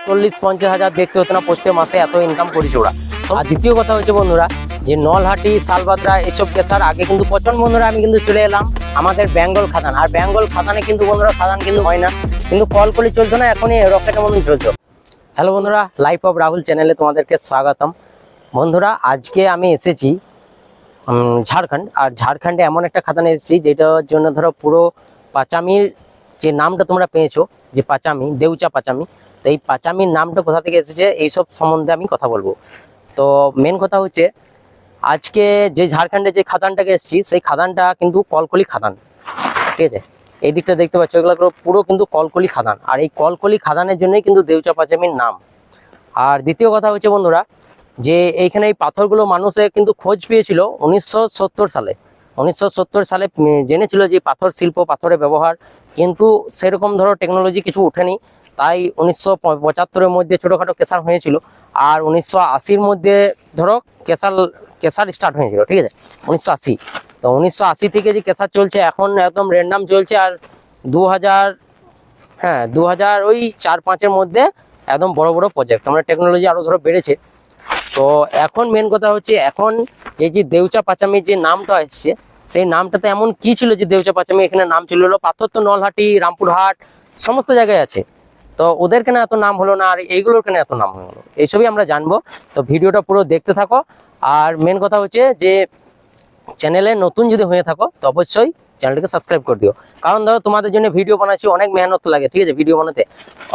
40-50 হাজার দেখতে হতো না প্রত্যেক মাসে, এত ইনকাম করেছে ওরা। আর দ্বিতীয় কথা হচ্ছে বন্ধুরা, যে নলহাটি, শালবাদরা এইসব কেসার আগে কিন্তু প্রচন্ড বন্ধুরা আমি কিন্তু চলে এলাম আমাদের বেঙ্গল খাদান। আর বেঙ্গল খাদানে কিন্তু বন্ধুরা খাদান কিন্তু হয় না, কিন্তু কল করে চলতো না, এখনই রকেটের মতন চলতো। হ্যালো বন্ধুরা, লাইফ অফ রাহুল চ্যানেলে তোমাদেরকে স্বাগতম। বন্ধুরা আজকে আমি এসেছি ঝাড়খণ্ড। আর ঝাড়খণ্ডে এমন একটা খাদানে এসেছি যেটার জন্য ধরো পুরো পাচামির যে নামটা তোমরা পেয়েছো, যে পাচামি, দেউচা পাচামি, তো এই পাচামির নামটা কোথা থেকে এসেছে এইসব সম্বন্ধে আমি কথা বলবো। তো মেন কথা হচ্ছে, আজকে যে ঝাড়খণ্ডে যে খাদানটাকে এসেছি সেই খাদানটা কিন্তু কলকলি খাদান, ঠিক আছে। এই দিকটা দেখতে পাচ্ছ, এগুলো পুরো কিন্তু কলকলি খাদান। আর এই কলকলি খাদানের জন্যই কিন্তু দেউচা পাচামির নাম। আর দ্বিতীয় কথা হচ্ছে বন্ধুরা, যে এইখানে এই পাথরগুলো মানুষে কিন্তু খোঁজ পেয়েছিল 1970 সালে। 1970 সালে জেনেছিল যে পাথর শিল্প, পাথরের ব্যবহার, কিন্তু সেরকম ধরো টেকনোলজি কিছু ওঠেনি। তাই 1975-এর মধ্যে ছোটোখাটো কেসার হয়েছিল। আর 1980-র মধ্যে ধরো কেসার স্টার্ট হয়েছিল, ঠিক আছে, 1980। তো 1980 থেকে যে কেসার চলছে এখন একদম র্যান্ডাম চলছে। আর 2000 ওই 4-5-এর মধ্যে একদম বড় বড় প্রজেক্ট, আমরা টেকনোলজি আরও ধরো বেড়েছে। তো এখন মেন কথা হচ্ছে, এখন যে দেউচা পাচামির যে নামটা এসছে, সেই নামটাতে এমন কি ছিল যে দেউচা পাচামি এখানে নাম ছিল। পাথর তো নলহাটি, রামপুরহাট সমস্ত জায়গায় আছে, তো ওদের কেন এত নাম হলো না, আর এইগুলোর কেন এত নাম হলো, এইসবই আমরা জানবো। তো ভিডিওটা পুরো দেখতে থাকো। আর মেন কথা হচ্ছে যে চ্যানেলে নতুন যদি হয়ে থাকো তো অবশ্যই চ্যানেলটাকে সাবস্ক্রাইব করে দিও। কারণ ধরো তোমাদের জন্য ভিডিও বানাচ্ছি, অনেক মেহনত লাগে, ঠিক আছে, ভিডিও বানাতে।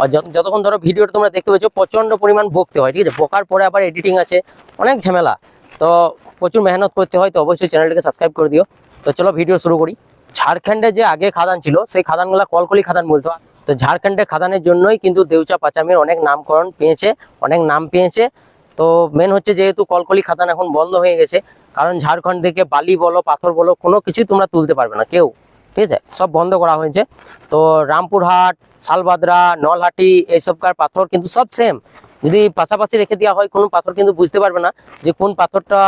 আর যতক্ষণ ধরো ভিডিওটা তোমরা দেখতে পাচ্ছ প্রচণ্ড পরিমাণ বকতে হয়, ঠিক আছে, বকার পরে আবার এডিটিং আছে, অনেক ঝামেলা, তো প্রচুর মেহনত করতে হয়। তো অবশ্যই চ্যানেলটাকে সাবস্ক্রাইব করে দিও। তো চলো ভিডিও শুরু করি। ঝাড়খণ্ডে যে আগে খাদান ছিল সেই খাদানগুলো কলকলি খাদান বলতো। তো ঝাড়খণ্ডের খাদানের জন্যই কিন্তু দেউচা পাচামির অনেক নামকরণ পেয়েছে, অনেক নাম পেয়েছে। তো মেন হচ্ছে যেহেতু কলকলি খাদান এখন বন্ধ হয়ে গেছে, কারণ ঝাড়খণ্ড থেকে বালি বলো, পাথর বলো, কোনো কিছুই তোমরা তুলতে পারবে না কেউ, ঠিক আছে, সব বন্ধ করা হয়েছে। তো রামপুরহাট, শালবাদরা, নলহাটি এইসবকার পাথর কিন্তু সব সেম। যদি পাশাপাশি রেখে দেওয়া হয় কোনো পাথর কিন্তু বুঝতে পারবে না যে কোন পাথরটা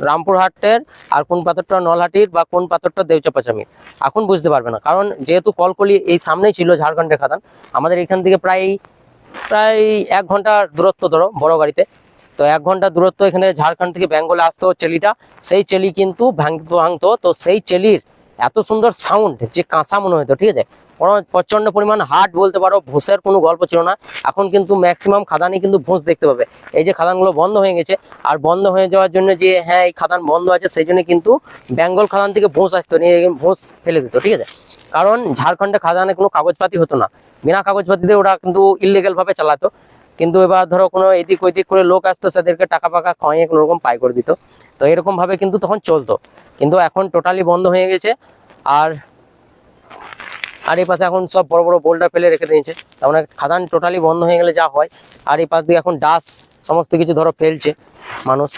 রামপুরহাটের আর কোন পাথরটা নলহাটির বা কোন পাথরটা দেউচা পাচামির, এখন বুঝতে পারবে না। কারণ যেহেতু কলকলি এই সামনেই ছিল ঝাড়খণ্ডের খাদান, আমাদের এখান থেকে প্রায় 1 ঘন্টার দূরত্ব ধরো বড় গাড়িতে। তো 1 ঘন্টা দূরত্ব, এখানে ঝাড়খণ্ড থেকে বেঙ্গলে আসতো চেলিটা, সেই চেলি কিন্তু ভাঙতো। তো সেই চেলির এত সুন্দর সাউন্ড যে কাঁসা মনে হতো, ঠিক আছে, প্রচন্ড পরিমাণ হার্ড বলতে পারো, ভুষের কোনো গল্প ছিল না। এখন কিন্তু ম্যাক্সিমাম খাদানই কিন্তু ভুষ দেখতে পাবে। এই যে খাদানগুলো বন্ধ হয়ে গেছে, আর বন্ধ হয়ে যাওয়ার জন্য যে এই খাদান বন্ধ আছে, সেই জন্য কিন্তু বেঙ্গল খাদান থেকে ভুষ আসতো, নিয়ে ভুষ ফেলে দিত, ঠিক আছে। কারণ ঝাড়খণ্ডে খাদানে কোনো কাগজপাতি হতো না, বিনা কাগজপাতিতে ওরা কিন্তু ইলিগাল ভাবে চালাতো। কিন্তু এবার ধরো কোনো এদিক ওইদিক করে লোক আসতো, তাদেরকে টাকা পাকা খাওয়াইয়ে কোনো রকম পাই করে দিত। তো এরকম ভাবে কিন্তু তখন চলতো, কিন্তু এখন টোটালি বন্ধ হয়ে গেছে। আর এই পাশে এখন সব বড় বড় বোল্ডার ফেলে রেখে দিয়েছে, তার মানে খাদান টোটালি বন্ধ হয়ে গেলে যা হয়। আর এই পাশ দিয়ে এখন ডাস সমস্ত কিছু ধরো ফেলছে মানুষ।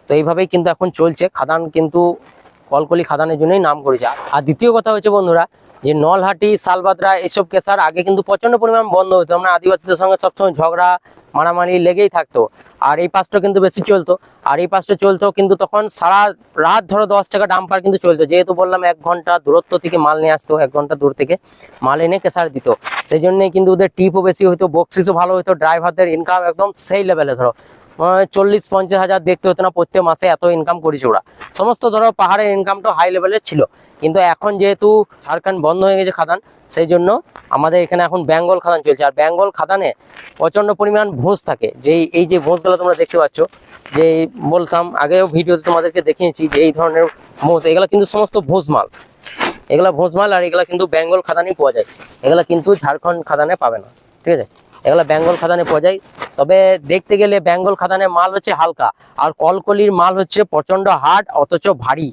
তো এইভাবেই কিন্তু এখন চলছে খাদান, কিন্তু কলকলি খাদানের জন্যই নাম করেছে। আর দ্বিতীয় কথা হচ্ছে বন্ধুরা, যে নলহাটি, শালবাদরা এইসব কেসার আগে কিন্তু প্রচন্ড পরিমাণ বন্ধ হতো, আমরা আদিবাসীদের সঙ্গে সবসময় ঝগড়া মারামারি লেগেই থাকতো। আর এই পাশটা কিন্তু বেশি চলতো, আর এই পাশটা চলতো কিন্তু তখন সারা রাত ধরো 10 টাকা ডাম্পার কিন্তু চলতো। যেহেতু বললাম 1 ঘন্টা দূরত্ব থেকে মাল নিয়ে আসতো, 1 ঘন্টা দূর থেকে মাল এনে কেসার দিত, সেই জন্যই কিন্তু ওদের টিপও বেশি হতো, বক্সিসও ভালো হতো, ড্রাইভারদের ইনকাম একদম সেই লেভেলে ধরো 40-50 হাজার দেখতে হতো না প্রত্যেক মাসে, এত ইনকাম করেছে ওরা। সমস্ত ধরো পাহাড়ের ইনকামটা হাই লেভেলের ছিল। কিন্তু এখন যেহেতু ঝাড়খণ্ড বন্ধ হয়ে গেছে খাদান, সেই জন্য আমাদের এখানে এখন বেঙ্গল খাদান চলছে। আর বেঙ্গল খাদানে প্রচণ্ড পরিমাণ ভোঁস থাকে, এই যে ভোঁসগুলো তোমরা দেখতে পাচ্ছ, যে বলতাম আগেও ভিডিওতে তোমাদেরকে দেখিয়েছি যে এই ধরনের ভোঁস, এগুলো কিন্তু সমস্ত ভোঁস মাল, এগুলা ভোঁস মাল। আর এগুলা কিন্তু বেঙ্গল খাদানেই পাওয়া যায়, এগুলা কিন্তু ঝাড়খণ্ড খাদানে পাবে না, ঠিক আছে, এগুলা বেঙ্গল খাদানে পাওয়া যায়। তবে দেখতে গেলে বেঙ্গল খাদানের মাল হচ্ছে হালকা, আর কলকলির মাল হচ্ছে প্রচণ্ড হার্ড অথচ ভারী,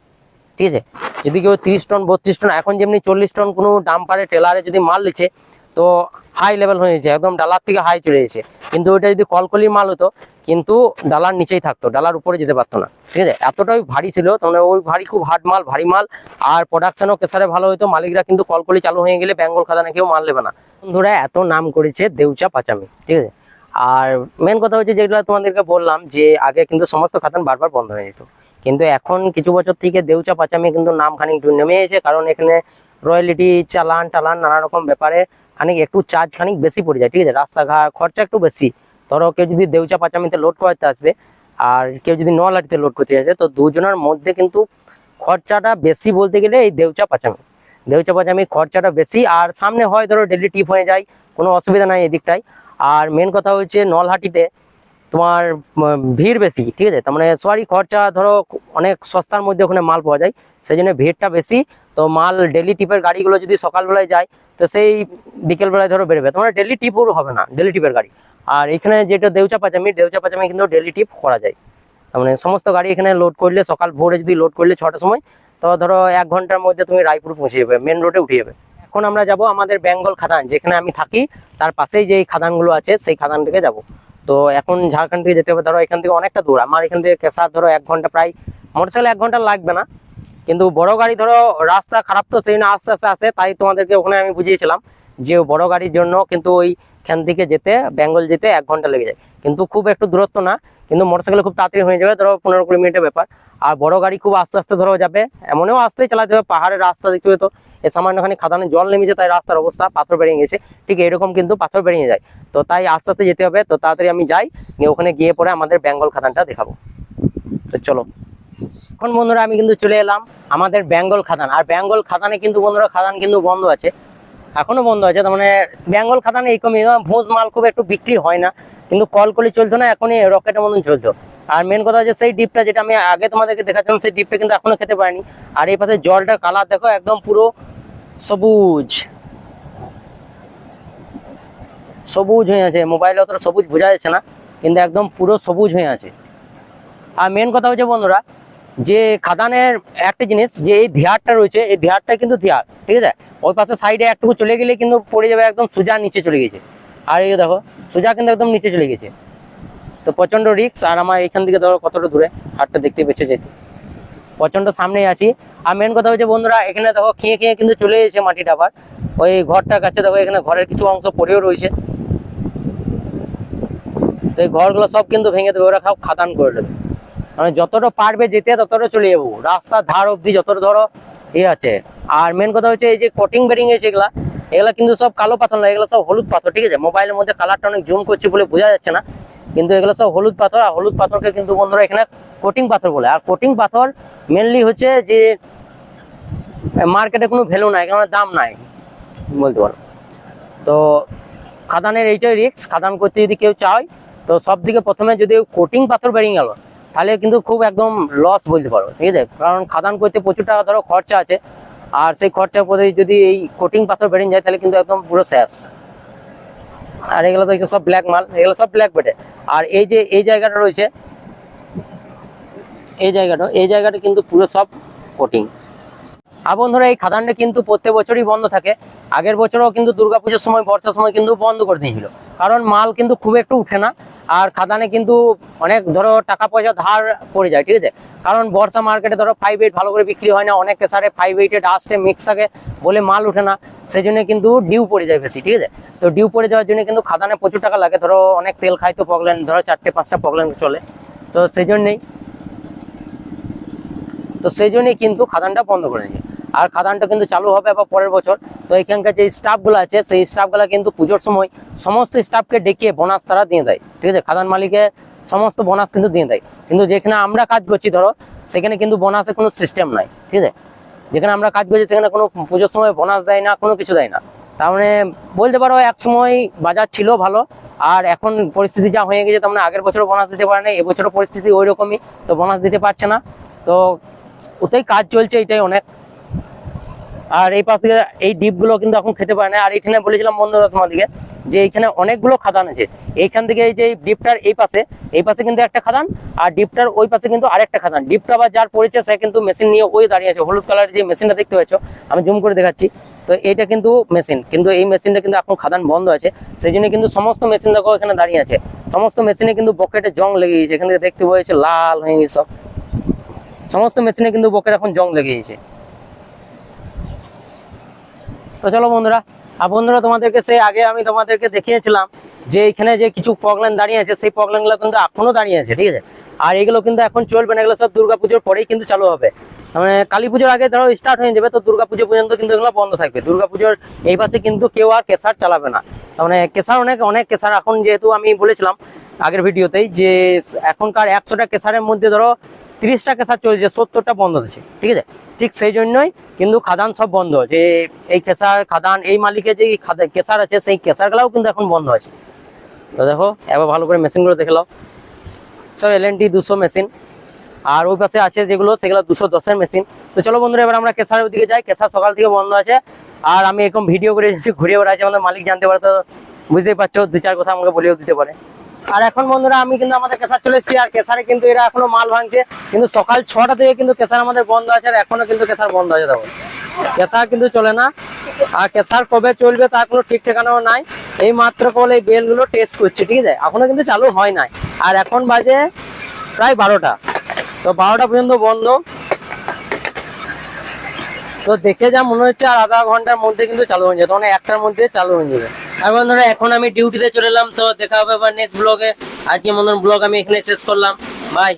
ঠিক আছে। যদি কেউ 30 টন 32 টন, এখন যেমনি 40 টন কোনো ডাম্পারে টেলারে যদি মাল নিচ্ছে, তো হাই লেভেল হয়েছে, একদম ডালার থেকে হাই চলে এসেছে। কিন্তু ওইটা যদি কলকলির মাল হতো, কিন্তু ডালার নিচেই থাকতো, ডালার উপরে যেতে পারতো না, ঠিক আছে, এতটাই ভারী ছিল। মানে ওই ভারী, খুব হার্ড মাল, ভারী মাল। আর প্রোডাকশনও কেসারে ভালো হতো, মালিকরা কিন্তু কলকলি চালু হয়ে গেলে বেঙ্গল খাদানে কেউ মাল নেবে না। বন্ধুরা এত নাম করেছে দেউচা পাচামি, ঠিক আছে। আর মেন কথা হচ্ছে, যেগুলো তোমাদেরকে বললাম যে আগে কিন্তু সমস্ত খাদান বারবার বন্ধ হয়ে যেত, কিন্তু এখন কিছু বছর থেকে দেউচা পাচামি কিন্তু নাম খানিক নেমে এসেছে। কারণ এখানে রয়্যালিটি, চালান নানা রকম ব্যাপারে একটু চার্জ খানিক বেশি পড়ে যায়, ঠিক আছে, রাস্তাঘাট খরচা একটু বেশি। ধরো কেউ যদি দেউচা পাচামিতে লোড করতে আসবে আর কেউ যদি নলহাটিতে লোড করতে আসে, তো দুজনের মধ্যে কিন্তু খরচাটা বেশি বলতে গেলে এই দেউচা পাচামির খরচাটা বেশি। আর সামনে হয় ধরো ডেলি টিপ হয়ে যায়, কোনো অসুবিধা নাই এদিকটায়। আর মেন কথা হচ্ছে নলহাটিতে তোমার ভিড় বেশি, ঠিক আছে, তার মানে সরি খরচা ধরো অনেক সস্তার মধ্যে ওখানে মাল পাওয়া যায়, সেই জন্য ভিড়টা বেশি। তো মাল ডেলি টিপের গাড়িগুলো যদি সকালবেলায় যায় তো সেই বিকেলবেলায় ধরো বেরোবে, তোমার ডেলি টিপও হবে না ডেলি টিপের গাড়ি। আর এখানে যেটা দেউচা পাচামি কিন্তু ডেলি টিপ করা যায়, তার মানে সমস্ত গাড়ি এখানে লোড করলে সকাল ভোরে যদি লোড করলে 6টার সময়, তো ধরো 1 ঘন্টার মধ্যে তুমি রায়পুর পৌঁছে যাবে, মেন রোডে উঠে যাবে। এখন আমরা যাব আমাদের বেঙ্গল খাদান, যেখানে আমি থাকি তার পাশেই যে খাদানগুলো আছে সেই খাদান থেকে যাব। তো এখন ঝাড়খণ্ড থেকে যেতে হবে, ধরো এখান থেকে অনেকটা দূর, আমার এখান থেকে কেশার ধরো 1 ঘন্টা, প্রায় মোটরসাইকেল 1 ঘন্টা লাগবে না। কিন্তু বড় গাড়ি ধরো রাস্তা খারাপ তো সেই জন্য আস্তে আস্তে আসে, তাই তোমাদেরকে ওখানে আমি বুঝিয়েছিলাম যে বড় গাড়ির জন্য কিন্তু ওইখান থেকে যেতে বেঙ্গল যেতে 1 ঘন্টা লেগে যায়, কিন্তু খুব একটু দূরত্ব না, কিন্তু মোটরসাইকেল খুব তাড়াতাড়ি হয়ে যাবে, ধরো 15-20 মিনিটের ব্যাপার। আর বড় গাড়ি খুব আস্তে আস্তে ধরো যাবে, এমনও আস্তেই চালাতে হবে, পাহাড়ের রাস্তা দেখতে হবে, তো এই সামান্যখানি খাদানে জল নেমেছে তাই রাস্তার অবস্থা পাথর বেরিয়ে গেছে, ঠিক এরকম কিন্তু পাথর বেরিয়ে যায়, তো তাই আস্তে আস্তে যেতে হবে। তো তাড়াতাড়ি আমি যাই, নিয়ে ওখানে গিয়ে পরে আমাদের বেঙ্গল খাদানটা দেখাবো। তো চলো, এখন বন্ধুরা আমি কিন্তু চলে এলাম আমাদের বেঙ্গল খাদান। আর বেঙ্গল খাদানে কিন্তু বন্ধুরা খাদান কিন্তু বন্ধ আছে, এখনো বন্ধ আছে, তার মানে বেঙ্গল খাদানে এইরকমই ভোজ মাল খুব একটু বিক্রি হয় না, কিন্তু কলকলি চলতো না, এখনই রকেটের মতন চলতো। আর মেন কথা হচ্ছে সেই ডিপটা যেটা আমি আগে তোমাদেরকে দেখাচ্ছিলাম, সেই ডিপটা কিন্তু এখনো খেতে পারিনি। আর এই পাশে জলটা কালার দেখো একদম পুরো সবুজ সবুজ হয়ে আছে, মোবাইলে অতটা সবুজ বোঝা যাচ্ছে না, কিন্তু একদম পুরো সবুজ হয়ে আছে। আর মেন কথা হচ্ছে বন্ধুরা যে খাদানের একটা জিনিস, যে এই ধিয়ারটা রয়েছে, এই ধিয়ারটা কিন্তু ধিয়ার, ঠিক আছে, ওই পাশে সাইডে একটুকু চলে গেলে কিন্তু পড়ে যাবে, একদম সোজা নিচে চলে গেছে। আর এই দেখো সোজা কিন্তু একদম নিচে চলে গেছে, তো প্রচন্ড রিস্ক। আর আমার এখান থেকে ধরো কতটা দূরে হাটটা দেখতে পেয়েছো, যেতে প্রচন্ড সামনেই আছি। আর মেন কথা হচ্ছে বন্ধুরা এখানে দেখো খেয়ে খেয়ে কিন্তু চলে এসেছে মাটিটা, আবার ওই ঘরটার কাছে দেখো এখানে ঘরের কিছু অংশ পড়েও রয়েছে, তো এই ঘরগুলো সব কিন্তু ভেঙে দেবে, ওরা খাদান করে দেবে, মানে যতটা পারবে যেতে ততটা চলে যাবো, রাস্তার ধার অবধি যতটা ধরো আছে। আর মেন কথা হচ্ছে এই যে কোটিং বেরিং এসে এগুলা কিন্তু সব কালো পাথর না, এগুলো সব হলুদ পাথর, ঠিক আছে, মোবাইলের মধ্যে কালারটা অনেক জুম করছে বলে বোঝা যাচ্ছে না, কিন্তু এগুলো সব হলুদ পাথর। আর হলুদ পাথরকে কিন্তু বন্ধুরা এখানে কোটিং পাথর বলে। আর কোটিং পাথর মেনলি হচ্ছে যে মার্কেটে কোনো ভ্যালু নাই, এখানে দাম নাই বলতে পারো। তো খাদানের এইটাই রিস্ক, খাদান করতে যদি কেউ চায় তো সব থেকে প্রথমে যদি কোটিং পাথর বেরিয়ে গেল তাহলে কিন্তু খুব একদম লস বলতে পারো, ঠিক আছে, কারণ খাদান করতে প্রচুর টাকা ধরো খরচা আছে, আর সেই খরচার পরে যদি এই কোটিং পাথর বেরিয়ে যায় তাহলে কিন্তু একদম পুরো শেষ। আর এগুলো তো সব ব্ল্যাক মাল, এগুলো সব ব্ল্যাক বেটে। আর এই যে এই জায়গাটা রয়েছে, এই জায়গাটা কিন্তু পুরো সব কোটিং। আর বন্ধুরা এই খাদানটা কিন্তু প্রত্যেক বছরই বন্ধ থাকে, আগের বছরও কিন্তু দুর্গাপুজোর সময় বর্ষার সময় কিন্তু বন্ধ করে দিয়েছিল, কারণ মাল কিন্তু খুব একটু উঠে না। আর খাদানে কিন্তু অনেক ধরো টাকা পয়সা ধার পড়ে যায়, ঠিক আছে, কারণ বর্ষা মার্কেটে ধরো 5-8 ভালো করে বিক্রি হয় না, অনেক কেসারে 5-8 ডাস্টে মিক্স থাকে বলে মাল উঠে না, সেই জন্য কিন্তু ডিউ পড়ে যায় বেশি, ঠিক আছে। তো ডিউ পড়ে যাওয়ার জন্য কিন্তু খাদানে প্রচুর টাকা লাগে, ধরো অনেক তেল খায় তো পগলেন, ধরো 4-5টা পগলেন চলে, তো সেই জন্যই কিন্তু খাদানটা বন্ধ করে দিয়েছে। আর খাদানটা কিন্তু চালু হবে আবার পরের বছর। তো এখানকার যে স্টাফগুলো আছে সেই স্টাফগুলো কিন্তু পুজোর সময় সমস্ত স্টাফকে ডেকে বোনাস তারা দিয়ে দেয়, ঠিক আছে, খাদান মালিকে সমস্ত বোনাস কিন্তু দিয়ে দেয়। কিন্তু যেখানে আমরা কাজ করছি ধরো সেখানে কিন্তু বোনাসের কোনো সিস্টেম নাই, ঠিক আছে, যেখানে আমরা কাজ করছি সেখানে কোনো পুজোর সময় বোনাস দেয় না, কোনো কিছু দেয় না। তার মানে বলতে পারো এক সময় বাজার ছিল ভালো, আর এখন পরিস্থিতি যা হয়ে গেছে, তার মানে আগের বছরও বোনাস দিতে পারে না, এবছরও পরিস্থিতি ওই রকমই, তো বোনাস দিতে পারছে না, তো ওতেই কাজ চলছে, এটাই অনেক। আর এই পাশ থেকে এই ডিপগুলো কিন্তু এখন খেতে পারে না। আর এখানে বলেছিলাম বন্ধুরা তোমাদেরকে যে এইখানে অনেকগুলো খাদান আছে, এইখান থেকে এই যে ডিপটার এই পাশে কিন্তু একটা খাদান, আর ডিপটার ওই পাশে কিন্তু আরেকটা খাদান। ডিপটা আবার যার পড়েছে সে কিন্তু মেশিন নিয়ে ওই দাঁড়িয়ে আছে, হলুদ কালারের যে মেশিনটা দেখতে পাচ্ছ, আমি জুম করে দেখাচ্ছি, তো এইটা কিন্তু মেশিন, কিন্তু এই মেশিনটা কিন্তু এখন খাদান বন্ধ আছে, সেই জন্য কিন্তু সমস্ত মেশিন দেখো এখানে দাঁড়িয়ে আছে, সমস্ত মেশিনে কিন্তু বকেটে জং লেগে গেছে, এখান থেকে দেখতে পাচ্ছ লাল হয়ে গেছে, সমস্ত মেশিনে কিন্তু বকেট এখন জং লেগে গেছে। তো চলো বন্ধুরা, আর বন্ধুরা তোমাদেরকে সেই আগে আমি তোমাদেরকে দেখিয়েছিলাম যে এখানে যে কিছু পগলেন দাঁড়িয়ে আছে, সেই পগলেনগুলো কিন্তু এখনো দাঁড়িয়ে আছে, ঠিক আছে। আর এগুলো কিন্তু এখন চলবে না, এগুলো সব দুর্গাপুজোর পরেই কিন্তু চালু হবে, মানে কালী পুজোর আগে ধরো স্টার্ট হয়ে যাবে, তো দুর্গাপুজো পর্যন্ত কিন্তু এগুলো বন্ধ থাকবে। দুর্গাপুজোর এই পাশে কিন্তু কেউ আর কেসার চালাবে না। তার মানে কেসার অনেক অনেক কেসার এখন, যেহেতু আমি বলেছিলাম আগের ভিডিওতেই যে এখনকার 100টা কেসারের মধ্যে ধরো 30টা কেসার চলছে, 70টা বন্ধ আছে, ঠিক আছে। ঠিক সেই জন্যই কিন্তু খাদান সব বন্ধ, যে এই কেসার খাদান এই মালিকের যে কেসার আছে সেই কেসারগুলাও কিন্তু এখন বন্ধ আছে। তো দেখো এবার ভালো করে মেশিনগুলো দেখে নাও, সব LNT 200 মেশিন, আর ওই পাশে আছে যেগুলো সেগুলো 210-এর মেশিন। তো চলো বন্ধুরা এবার আমরা কেসারের ওদিকে যাই। কেসার সকাল থেকে বন্ধ আছে, আর আমি এরকম ভিডিও করে এসেছি, ঘুরে বেড়াচ্ছি, আমাদের মালিক জানতে পারে তো বুঝতেই পারছো, 2-4 কথা আমাকে বলেও দিতে পারে। আর এখন বন্ধুরা আমি কিন্তু আমাদের কেসার চলে এসেছি, আর কেসারে কিন্তু এরা এখনো মাল ভাঙছে, কিন্তু সকাল 6টা থেকে কিন্তু কেসার আমাদের বন্ধ আছে, আর এখনো কিন্তু কেসার বন্ধ আছে। দেখো কেসার কিন্তু চলে না, আর কেসার কবে চলবে তার কোনো ঠিক ঠিকানাও নাই। এই মাত্র কেবল এই বেলগুলো টেস্ট করছে, ঠিক আছে, এখনো কিন্তু চালু হয় নাই। আর এখন বাজে প্রায় 12টা, তো 12টা পর্যন্ত বন্ধ। তো দেখে যা মনে হচ্ছে আর আধা ঘন্টার মধ্যে কিন্তু চালু হয়ে যাবে, মানে 1টার মধ্যে চালু হয়ে যাবে। আর বন্ধুরা এখন আমি ডিউটিতে চলে এলাম, তো দেখা হবে আবার নেক্সট ব্লগে। আজকে মনে ব্লগ আমি এখানে শেষ করলাম, বাই।